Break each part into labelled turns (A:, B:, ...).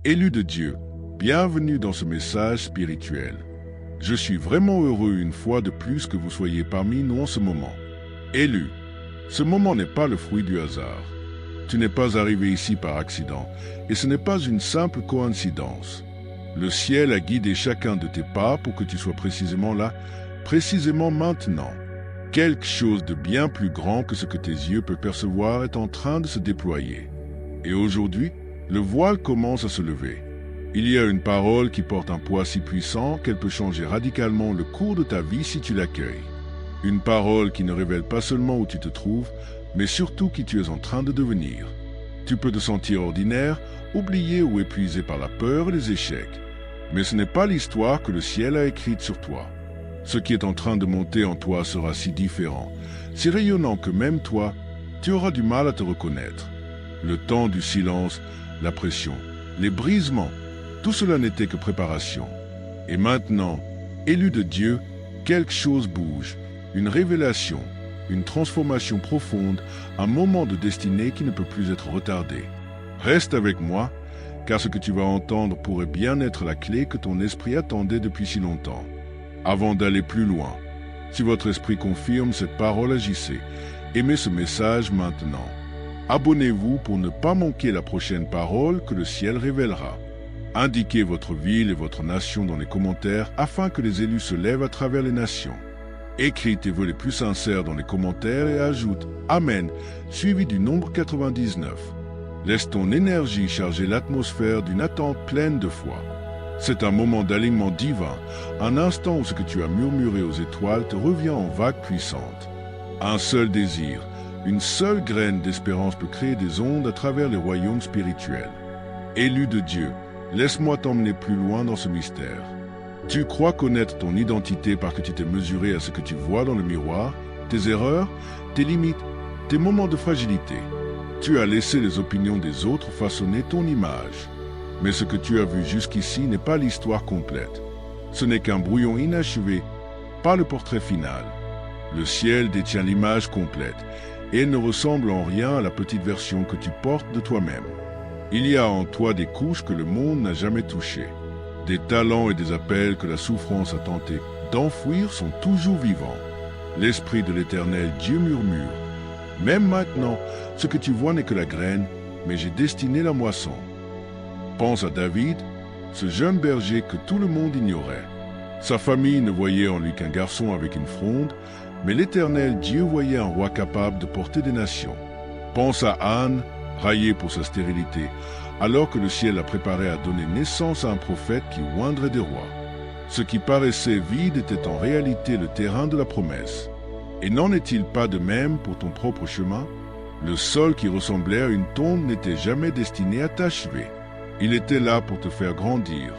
A: Élu de Dieu, bienvenue dans ce message spirituel. Je suis vraiment heureux une fois de plus que vous soyez parmi nous en ce moment. Élu, ce moment n'est pas le fruit du hasard. Tu n'es pas arrivé ici par accident, et ce n'est pas une simple coïncidence. Le ciel a guidé chacun de tes pas pour que tu sois précisément là, précisément maintenant. Quelque chose de bien plus grand que ce que tes yeux peuvent percevoir est en train de se déployer. Et aujourd'hui, le voile commence à se lever. Il y a une parole qui porte un poids si puissant qu'elle peut changer radicalement le cours de ta vie si tu l'accueilles. Une parole qui ne révèle pas seulement où tu te trouves, mais surtout qui tu es en train de devenir. Tu peux te sentir ordinaire, oublié ou épuisé par la peur et les échecs. Mais ce n'est pas l'histoire que le ciel a écrite sur toi. Ce qui est en train de monter en toi sera si différent, si rayonnant que même toi, tu auras du mal à te reconnaître. Le temps du silence, la pression, les brisements, tout cela n'était que préparation. Et maintenant, élu de Dieu, quelque chose bouge, une révélation, une transformation profonde, un moment de destinée qui ne peut plus être retardé. Reste avec moi, car ce que tu vas entendre pourrait bien être la clé que ton esprit attendait depuis si longtemps. Avant d'aller plus loin, si votre esprit confirme cette parole, agissez. Aimez ce message maintenant. Abonnez-vous pour ne pas manquer la prochaine parole que le ciel révélera. Indiquez votre ville et votre nation dans les commentaires afin que les élus se lèvent à travers les nations. Écris tes vœux les plus sincères dans les commentaires et ajoute « Amen » suivi du nombre 99. Laisse ton énergie charger l'atmosphère d'une attente pleine de foi. C'est un moment d'alignement divin, un instant où ce que tu as murmuré aux étoiles te revient en vagues puissantes. Un seul désir, une seule graine d'espérance peut créer des ondes à travers les royaumes spirituels. Élu de Dieu, laisse-moi t'emmener plus loin dans ce mystère. Tu crois connaître ton identité parce que tu t'es mesuré à ce que tu vois dans le miroir, tes erreurs, tes limites, tes moments de fragilité. Tu as laissé les opinions des autres façonner ton image. Mais ce que tu as vu jusqu'ici n'est pas l'histoire complète. Ce n'est qu'un brouillon inachevé, pas le portrait final. Le ciel détient l'image complète, et elle ne ressemble en rien à la petite version que tu portes de toi-même. Il y a en toi des couches que le monde n'a jamais touchées. Des talents et des appels que la souffrance a tenté d'enfouir sont toujours vivants. L'Esprit de l'Éternel Dieu murmure. Même maintenant, ce que tu vois n'est que la graine, mais j'ai destiné la moisson. Pense à David, ce jeune berger que tout le monde ignorait. Sa famille ne voyait en lui qu'un garçon avec une fronde, mais l'Éternel Dieu voyait un roi capable de porter des nations. Pense à Anne, raillée pour sa stérilité, alors que le ciel la préparait à donner naissance à un prophète qui oindrait des rois. Ce qui paraissait vide était en réalité le terrain de la promesse. Et n'en est-il pas de même pour ton propre chemin? Le sol qui ressemblait à une tombe n'était jamais destiné à t'achever. Il était là pour te faire grandir.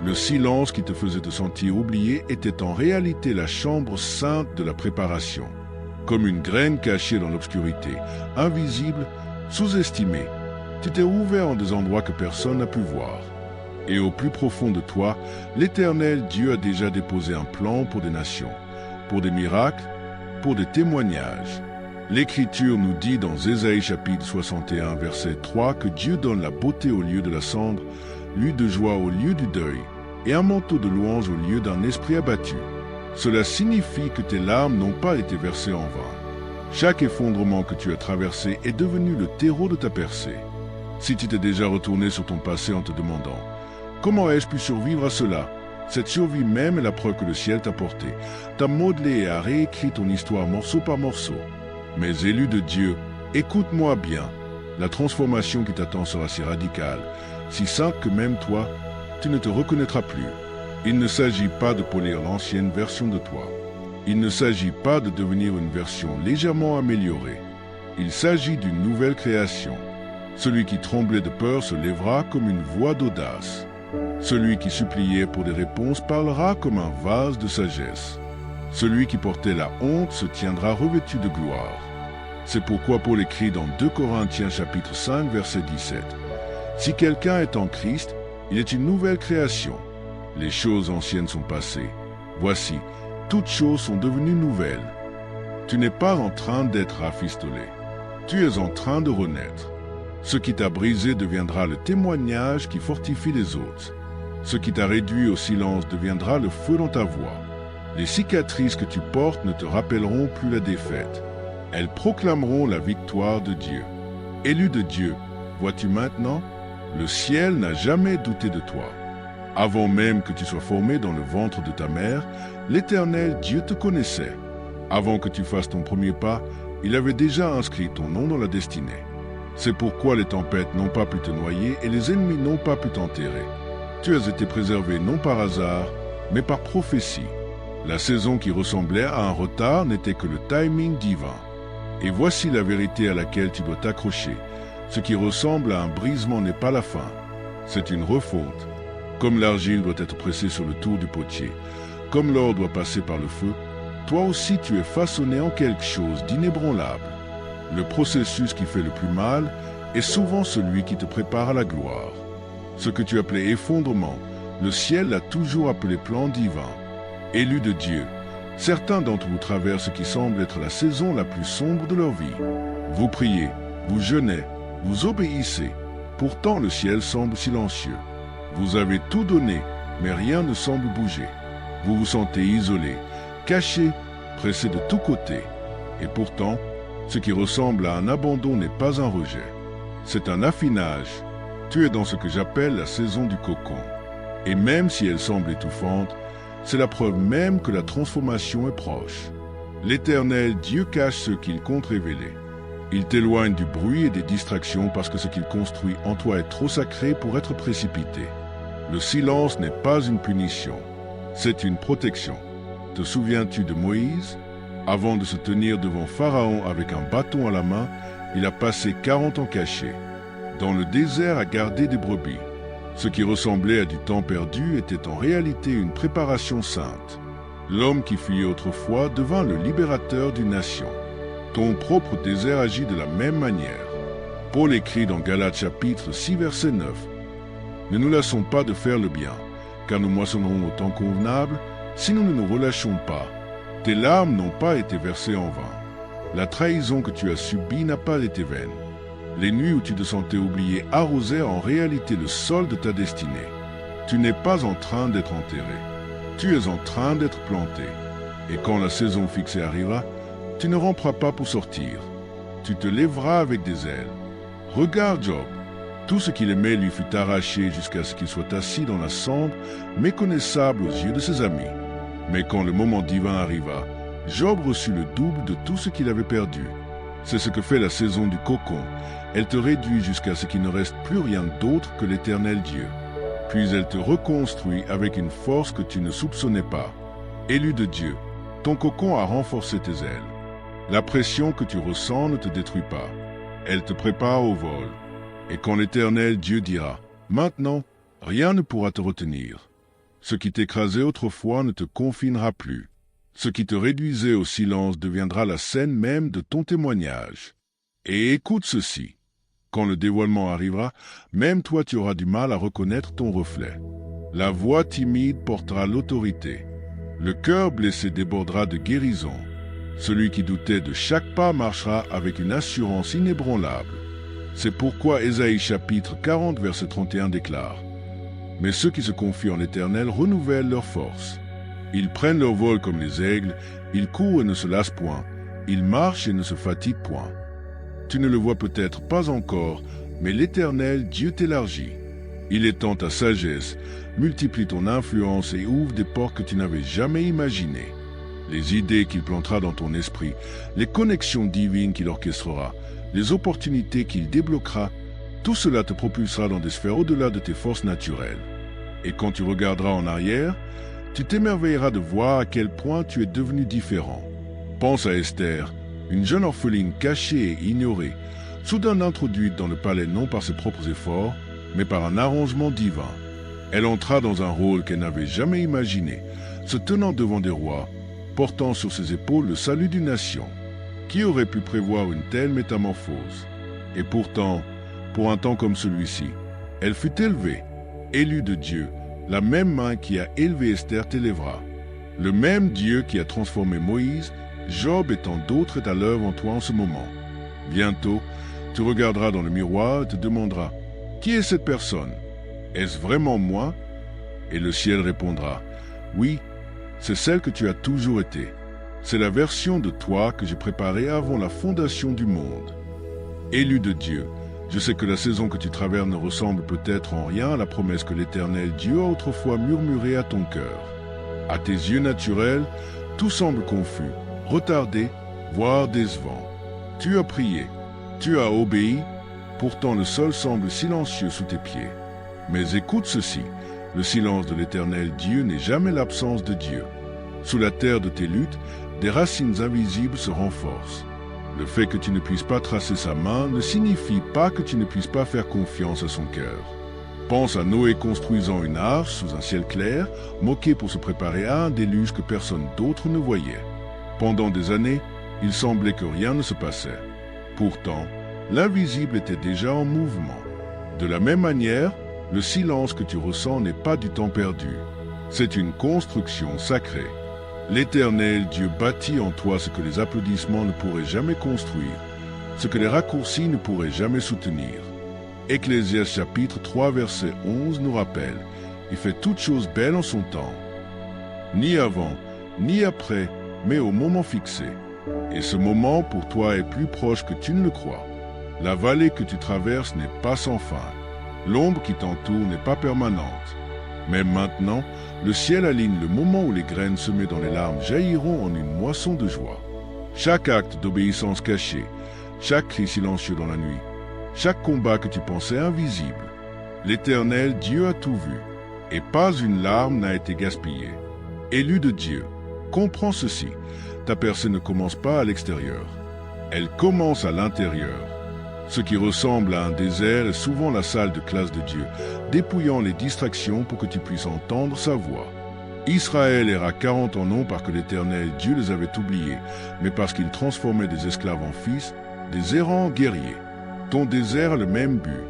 A: Le silence qui te faisait te sentir oublié était en réalité la chambre sainte de la préparation. Comme une graine cachée dans l'obscurité, invisible, sous-estimée, tu t'es ouvert en des endroits que personne n'a pu voir. Et au plus profond de toi, l'Éternel Dieu a déjà déposé un plan pour des nations, pour des miracles, pour des témoignages. L'Écriture nous dit dans Ésaïe chapitre 61, verset 3 que Dieu donne la beauté au lieu de la cendre, l'huile de joie au lieu du deuil, et un manteau de louange au lieu d'un esprit abattu. Cela signifie que tes larmes n'ont pas été versées en vain. Chaque effondrement que tu as traversé est devenu le terreau de ta percée. Si tu t'es déjà retourné sur ton passé en te demandant « Comment ai-je pu survivre à cela ?» Cette survie même est la preuve que le ciel t'a porté, t'a modelé et a réécrit ton histoire morceau par morceau. Mais élu de Dieu, écoute-moi bien. La transformation qui t'attend sera si radicale, si simple que même toi, tu ne te reconnaîtras plus. Il ne s'agit pas de polir l'ancienne version de toi. Il ne s'agit pas de devenir une version légèrement améliorée. Il s'agit d'une nouvelle création. Celui qui tremblait de peur se lèvera comme une voix d'audace. Celui qui suppliait pour des réponses parlera comme un vase de sagesse. Celui qui portait la honte se tiendra revêtu de gloire. C'est pourquoi Paul écrit dans 2 Corinthiens chapitre 5 verset 17. Si quelqu'un est en Christ, il est une nouvelle création. Les choses anciennes sont passées. Voici, toutes choses sont devenues nouvelles. Tu n'es pas en train d'être rafistolé. Tu es en train de renaître. Ce qui t'a brisé deviendra le témoignage qui fortifie les autres. Ce qui t'a réduit au silence deviendra le feu dans ta voix. Les cicatrices que tu portes ne te rappelleront plus la défaite. Elles proclameront la victoire de Dieu. Élu de Dieu, vois-tu maintenant? Le ciel n'a jamais douté de toi. Avant même que tu sois formé dans le ventre de ta mère, l'Éternel Dieu te connaissait. Avant que tu fasses ton premier pas, il avait déjà inscrit ton nom dans la destinée. C'est pourquoi les tempêtes n'ont pas pu te noyer et les ennemis n'ont pas pu t'enterrer. Tu as été préservé non par hasard, mais par prophétie. La saison qui ressemblait à un retard n'était que le timing divin. Et voici la vérité à laquelle tu dois t'accrocher. Ce qui ressemble à un brisement n'est pas la fin, c'est une refonte. Comme l'argile doit être pressée sur le tour du potier, comme l'or doit passer par le feu, toi aussi tu es façonné en quelque chose d'inébranlable. Le processus qui fait le plus mal est souvent celui qui te prépare à la gloire. Ce que tu appelais effondrement, le ciel l'a toujours appelé plan divin. Élu de Dieu, certains d'entre vous traversent ce qui semble être la saison la plus sombre de leur vie. Vous priez, vous jeûnez, vous obéissez, pourtant le ciel semble silencieux. Vous avez tout donné, mais rien ne semble bouger. Vous vous sentez isolé, caché, pressé de tous côtés. Et pourtant, ce qui ressemble à un abandon n'est pas un rejet. C'est un affinage. Tu es dans ce que j'appelle la saison du cocon. Et même si elle semble étouffante, c'est la preuve même que la transformation est proche. L'Éternel Dieu cache ce qu'il compte révéler. Il t'éloigne du bruit et des distractions parce que ce qu'il construit en toi est trop sacré pour être précipité. Le silence n'est pas une punition, c'est une protection. Te souviens-tu de Moïse? Avant de se tenir devant Pharaon avec un bâton à la main, il a passé 40 ans caché, dans le désert à garder des brebis. Ce qui ressemblait à du temps perdu était en réalité une préparation sainte. L'homme qui fuyait autrefois devint le libérateur d'une nation. Ton propre désert agit de la même manière. Paul écrit dans Galates chapitre 6 verset 9. Ne nous lassons pas de faire le bien, car nous moissonnerons au temps convenable si nous ne nous relâchons pas. Tes larmes n'ont pas été versées en vain. La trahison que tu as subie n'a pas été vaine. Les nuits où tu te sentais oublié arrosèrent en réalité le sol de ta destinée. Tu n'es pas en train d'être enterré. Tu es en train d'être planté. Et quand la saison fixée arrivera, tu ne ramperas pas pour sortir. Tu te lèveras avec des ailes. Regarde Job. Tout ce qu'il aimait lui fut arraché jusqu'à ce qu'il soit assis dans la cendre, méconnaissable aux yeux de ses amis. Mais quand le moment divin arriva, Job reçut le double de tout ce qu'il avait perdu. C'est ce que fait la saison du cocon. Elle te réduit jusqu'à ce qu'il ne reste plus rien d'autre que l'Éternel Dieu. Puis elle te reconstruit avec une force que tu ne soupçonnais pas. Élu de Dieu, ton cocon a renforcé tes ailes. La pression que tu ressens ne te détruit pas. Elle te prépare au vol. Et quand l'Éternel Dieu dira, « Maintenant, rien ne pourra te retenir. » Ce qui t'écrasait autrefois ne te confinera plus. Ce qui te réduisait au silence deviendra la scène même de ton témoignage. Et écoute ceci. Quand le dévoilement arrivera, même toi tu auras du mal à reconnaître ton reflet. La voix timide portera l'autorité. Le cœur blessé débordera de guérison. Celui qui doutait de chaque pas marchera avec une assurance inébranlable. C'est pourquoi Ésaïe chapitre 40 verset 31 déclare « Mais ceux qui se confient en l'Éternel renouvellent leur force. Ils prennent leur vol comme les aigles, ils courent et ne se lassent point, ils marchent et ne se fatiguent point. » Tu ne le vois peut-être pas encore, mais l'Éternel Dieu t'élargit. Il étend ta sagesse, multiplie ton influence et ouvre des portes que tu n'avais jamais imaginées. Les idées qu'il plantera dans ton esprit, les connexions divines qu'il orchestrera, les opportunités qu'il débloquera, tout cela te propulsera dans des sphères au-delà de tes forces naturelles. Et quand tu regarderas en arrière, tu t'émerveilleras de voir à quel point tu es devenu différent. Pense à Esther, une jeune orpheline cachée et ignorée, soudain introduite dans le palais non par ses propres efforts, mais par un arrangement divin. Elle entra dans un rôle qu'elle n'avait jamais imaginé, se tenant devant des rois, portant sur ses épaules le salut d'une nation. Qui aurait pu prévoir une telle métamorphose? Et pourtant, pour un temps comme celui-ci, elle fut élevée, élue de Dieu. La même main qui a élevé Esther t'élèvera. Le même Dieu qui a transformé Moïse, Job et tant d'autres est à l'œuvre en toi en ce moment. Bientôt, Tu regarderas dans le miroir et te demanderas, « Qui est cette personne? Est-ce vraiment moi ?» Et le ciel répondra, « Oui, c'est celle que tu as toujours été. C'est la version de toi que j'ai préparée avant la fondation du monde. » Élu de Dieu, je sais que la saison que tu traverses ne ressemble peut-être en rien à la promesse que l'Éternel Dieu a autrefois murmurée à ton cœur. À tes yeux naturels, tout semble confus, retardé, voire décevant. Tu as prié, tu as obéi, pourtant le sol semble silencieux sous tes pieds. Mais écoute ceci, le silence de l'Éternel Dieu n'est jamais l'absence de Dieu. Sous la terre de tes luttes, des racines invisibles se renforcent. Le fait que tu ne puisses pas tracer sa main ne signifie pas que tu ne puisses pas faire confiance à son cœur. Pense à Noé construisant une arche sous un ciel clair, moqué pour se préparer à un déluge que personne d'autre ne voyait. Pendant des années, il semblait que rien ne se passait. Pourtant, l'invisible était déjà en mouvement. De la même manière, le silence que tu ressens n'est pas du temps perdu. C'est une construction sacrée. L'Éternel Dieu bâtit en toi ce que les applaudissements ne pourraient jamais construire, ce que les raccourcis ne pourraient jamais soutenir. Ecclésiaste chapitre 3 verset 11 nous rappelle, « Il fait toutes choses belles en son temps, ni avant, ni après, mais au moment fixé. Et ce moment pour toi est plus proche que tu ne le crois. La vallée que tu traverses n'est pas sans fin. L'ombre qui t'entoure n'est pas permanente. Mais maintenant, le ciel aligne le moment où les graines semées dans les larmes jailliront en une moisson de joie. Chaque acte d'obéissance caché, chaque cri silencieux dans la nuit, chaque combat que tu pensais invisible, l'Éternel Dieu a tout vu, et pas une larme n'a été gaspillée. Élu de Dieu, comprends ceci, ta percée ne commence pas à l'extérieur, elle commence à l'intérieur. Ce qui ressemble à un désert est souvent la salle de classe de Dieu, dépouillant les distractions pour que tu puisses entendre sa voix. Israël erra 40 ans non parce que l'Éternel Dieu les avait oubliés, mais parce qu'il transformait des esclaves en fils, des errants en guerriers. Ton désert a le même but.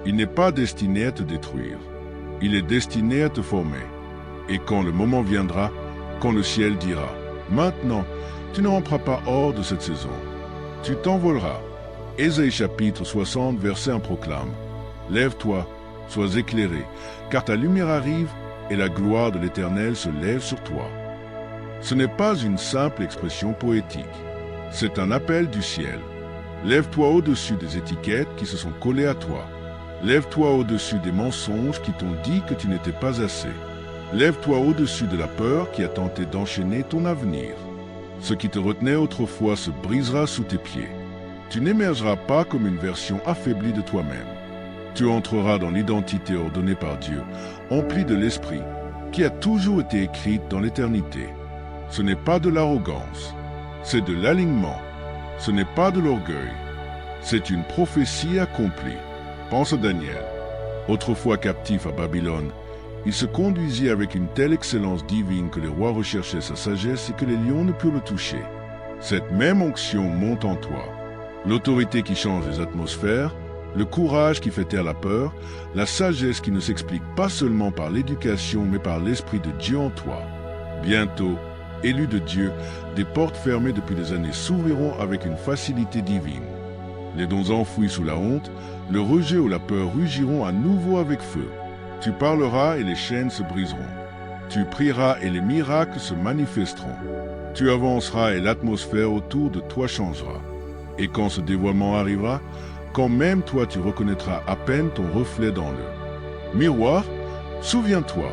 A: Il n'est pas destiné à te détruire. Il est destiné à te former. Et quand le moment viendra, quand le ciel dira, « Maintenant, tu ne ramperas pas hors de cette saison. Tu t'envoleras. » Ésaïe chapitre 60, verset 1 proclame, « Lève-toi, sois éclairé, car ta lumière arrive et la gloire de l'Éternel se lève sur toi. » Ce n'est pas une simple expression poétique, c'est un appel du ciel. Lève-toi au-dessus des étiquettes qui se sont collées à toi. Lève-toi au-dessus des mensonges qui t'ont dit que tu n'étais pas assez. Lève-toi au-dessus de la peur qui a tenté d'enchaîner ton avenir. Ce qui te retenait autrefois se brisera sous tes pieds. Tu n'émergeras pas comme une version affaiblie de toi-même. Tu entreras dans l'identité ordonnée par Dieu, emplie de l'Esprit, qui a toujours été écrite dans l'éternité. Ce n'est pas de l'arrogance, c'est de l'alignement. Ce n'est pas de l'orgueil, c'est une prophétie accomplie. Pense à Daniel. Autrefois captif à Babylone, il se conduisit avec une telle excellence divine que les rois recherchaient sa sagesse et que les lions ne purent le toucher. Cette même onction monte en toi. L'autorité qui change les atmosphères, le courage qui fait taire la peur, la sagesse qui ne s'explique pas seulement par l'éducation mais par l'Esprit de Dieu en toi. Bientôt, élu de Dieu, des portes fermées depuis des années s'ouvriront avec une facilité divine. Les dons enfouis sous la honte, le rejet ou la peur rugiront à nouveau avec feu. Tu parleras et les chaînes se briseront. Tu prieras et les miracles se manifesteront. Tu avanceras et l'atmosphère autour de toi changera. Et quand ce dévoilement arrivera, quand même toi tu reconnaîtras à peine ton reflet dans le miroir, souviens-toi,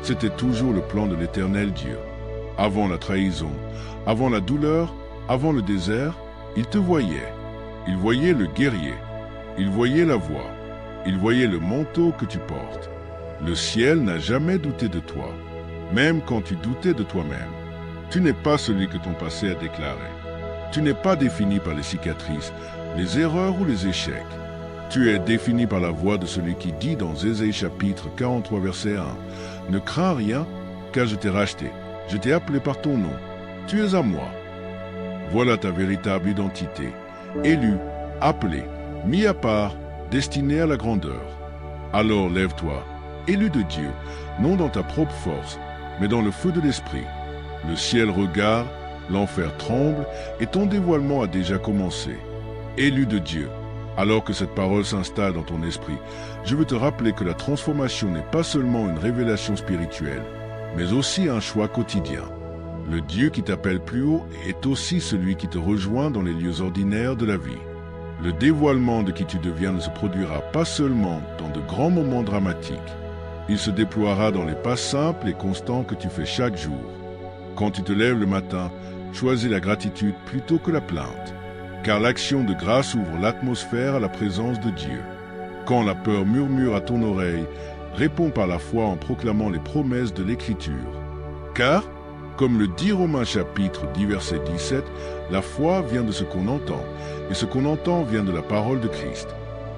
A: c'était toujours le plan de l'Éternel Dieu. Avant la trahison, avant la douleur, avant le désert, il te voyait. Il voyait le guerrier. Il voyait la voix. Il voyait le manteau que tu portes. Le ciel n'a jamais douté de toi, même quand tu doutais de toi-même. Tu n'es pas celui que ton passé a déclaré. Tu n'es pas défini par les cicatrices, les erreurs ou les échecs. Tu es défini par la voix de celui qui dit dans Ésaïe chapitre 43 verset 1, « Ne crains rien, car je t'ai racheté. Je t'ai appelé par ton nom. Tu es à moi. » Voilà ta véritable identité. Élu, appelé, mis à part, destiné à la grandeur. Alors lève-toi, élu de Dieu, non dans ta propre force, mais dans le feu de l'Esprit. Le ciel regarde, l'enfer tremble, et ton dévoilement a déjà commencé. Élu de Dieu, Alors que cette parole s'installe dans ton esprit, je veux te rappeler que la transformation n'est pas seulement une révélation spirituelle, mais aussi un choix quotidien. Le Dieu qui t'appelle plus haut est aussi celui qui te rejoint dans les lieux ordinaires de la vie. Le dévoilement de qui tu deviens ne se produira pas seulement dans de grands moments dramatiques. Il se déploiera dans les pas simples et constants que tu fais chaque jour. Quand tu te lèves le matin, choisis la gratitude plutôt que la plainte, car l'action de grâce ouvre l'atmosphère à la présence de Dieu. Quand la peur murmure à ton oreille, réponds par la foi en proclamant les promesses de l'Écriture. Car, comme le dit Romains chapitre 10 verset 17, la foi vient de ce qu'on entend, et ce qu'on entend vient de la parole de Christ.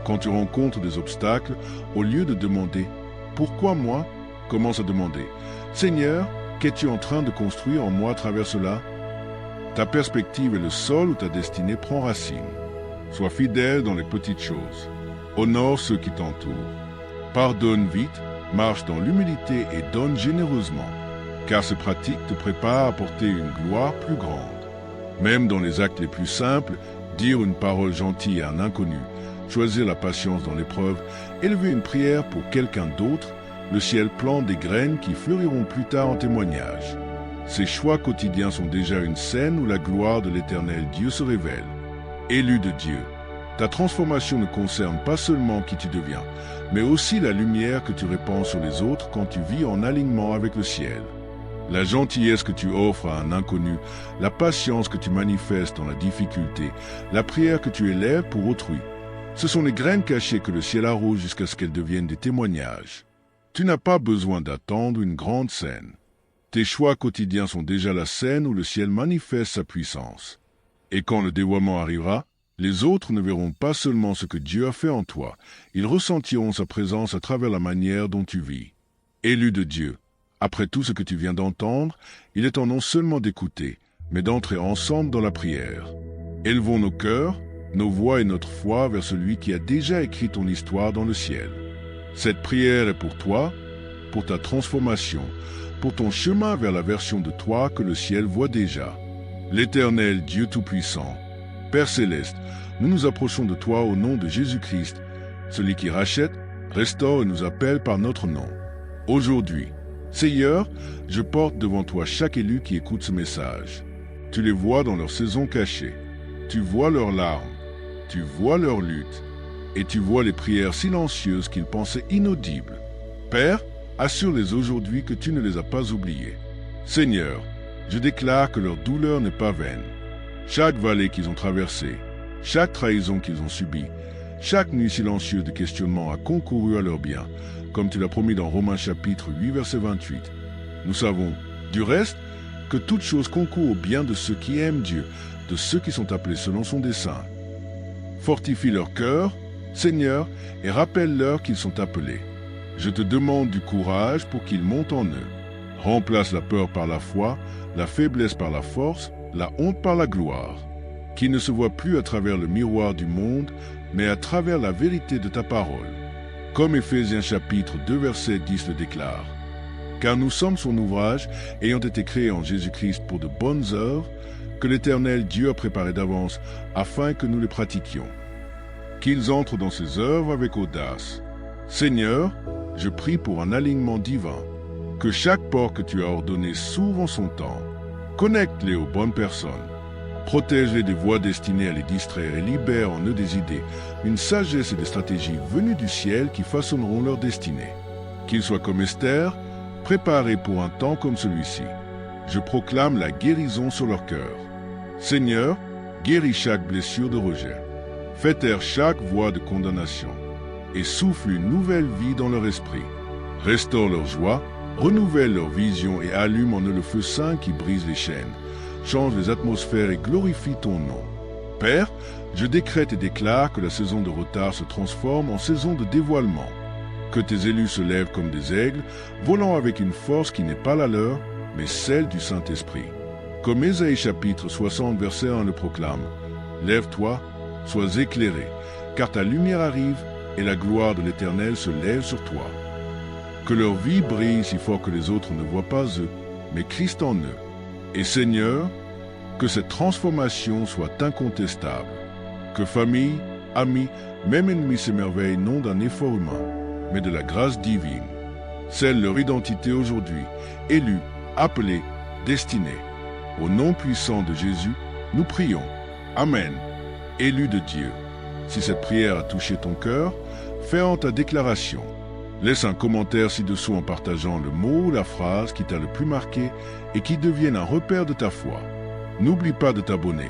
A: Quand tu rencontres des obstacles, au lieu de demander « Pourquoi moi ?», commence à demander « Seigneur, qu'es-tu en train de construire en moi à travers cela ?» Ta perspective est le sol où ta destinée prend racine. Sois fidèle dans les petites choses. Honore ceux qui t'entourent. Pardonne vite, marche dans l'humilité et donne généreusement, car ces pratiques te préparent à porter une gloire plus grande. Même dans les actes les plus simples, dire une parole gentille à un inconnu, choisir la patience dans l'épreuve, élever une prière pour quelqu'un d'autre, le ciel plante des graines qui fleuriront plus tard en témoignage. Ces choix quotidiens sont déjà une scène où la gloire de l'Éternel Dieu se révèle. Élu de Dieu, ta transformation ne concerne pas seulement qui tu deviens, mais aussi la lumière que tu répands sur les autres quand tu vis en alignement avec le ciel. La gentillesse que tu offres à un inconnu, la patience que tu manifestes dans la difficulté, la prière que tu élèves pour autrui, ce sont les graines cachées que le ciel arrose jusqu'à ce qu'elles deviennent des témoignages. Tu n'as pas besoin d'attendre une grande scène. Tes choix quotidiens sont déjà la scène où le ciel manifeste sa puissance. Et quand le dévoiement arrivera, les autres ne verront pas seulement ce que Dieu a fait en toi, ils ressentiront sa présence à travers la manière dont tu vis. Élu de Dieu, après tout ce que tu viens d'entendre, il est temps non seulement d'écouter, mais d'entrer ensemble dans la prière. Élevons nos cœurs, nos voix et notre foi vers celui qui a déjà écrit ton histoire dans le ciel. Cette prière est pour toi, pour ta transformation, pour ton chemin vers la version de toi que le ciel voit déjà. L'Éternel Dieu Tout-Puissant, Père Céleste, nous nous approchons de toi au nom de Jésus-Christ, celui qui rachète, restaure et nous appelle par notre nom. Aujourd'hui, Seigneur, je porte devant toi chaque élu qui écoute ce message. Tu les vois dans leur saison cachée. Tu vois leurs larmes, tu vois leurs luttes, et tu vois les prières silencieuses qu'ils pensaient inaudibles. Père, assure-les aujourd'hui que tu ne les as pas oubliés. Seigneur, je déclare que leur douleur n'est pas vaine. Chaque vallée qu'ils ont traversée, chaque trahison qu'ils ont subie, chaque nuit silencieuse de questionnement a concouru à leur bien, comme tu l'as promis dans Romains chapitre 8 verset 28. Nous savons, du reste, que toute chose concourt au bien de ceux qui aiment Dieu, de ceux qui sont appelés selon son dessein. Fortifie leur cœur, Seigneur, et rappelle-leur qu'ils sont appelés. Je te demande du courage pour qu'ils montent en eux. Remplace la peur par la foi, la faiblesse par la force, la honte par la gloire. Qu'ils ne se voient plus à travers le miroir du monde, mais à travers la vérité de ta parole. Comme Éphésiens chapitre 2 verset 10 le déclare. Car nous sommes son ouvrage, ayant été créés en Jésus-Christ pour de bonnes œuvres, que l'Éternel Dieu a préparées d'avance, afin que nous les pratiquions. Qu'ils entrent dans ces œuvres avec audace. Seigneur, je prie pour un alignement divin, que chaque porte que tu as ordonné s'ouvre en son temps. Connecte-les aux bonnes personnes. Protège-les des voies destinées à les distraire et libère en eux des idées, une sagesse et des stratégies venues du ciel qui façonneront leur destinée. Qu'ils soient comme Esther, préparés pour un temps comme celui-ci. Je proclame la guérison sur leur cœur. Seigneur, guéris chaque blessure de rejet. Fais taire chaque voix de condamnation et souffle une nouvelle vie dans leur esprit. Restaure leur joie, renouvelle leur vision et allume en eux le feu saint qui brise les chaînes. Change les atmosphères et glorifie ton nom. Père, je décrète et déclare que la saison de retard se transforme en saison de dévoilement. Que tes élus se lèvent comme des aigles, volant avec une force qui n'est pas la leur, mais celle du Saint-Esprit. Comme Ésaïe chapitre 60 verset 1 le proclame, « Lève-toi, sois éclairé, car ta lumière arrive et la gloire de l'Éternel se lève sur toi. » Que leur vie brille si fort que les autres ne voient pas eux, mais Christ en eux. Et Seigneur, que cette transformation soit incontestable. Que famille, Amis, même ennemis s'émerveillent non d'un effort humain, mais de la grâce divine. C'est leur identité aujourd'hui, élus, appelés, destinés. Au nom puissant de Jésus, nous prions. Amen. Élu de Dieu. Si cette prière a touché ton cœur, fais en ta déclaration. Laisse un commentaire ci-dessous en partageant le mot ou la phrase qui t'a le plus marqué et qui devienne un repère de ta foi. N'oublie pas de t'abonner,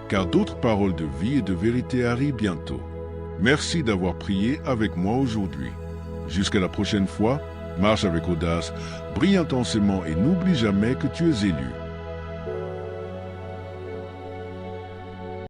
A: car d'autres paroles de vie et de vérité arrivent bientôt. Merci d'avoir prié avec moi aujourd'hui. Jusqu'à la prochaine fois, marche avec audace, brille intensément et n'oublie jamais que tu es élu.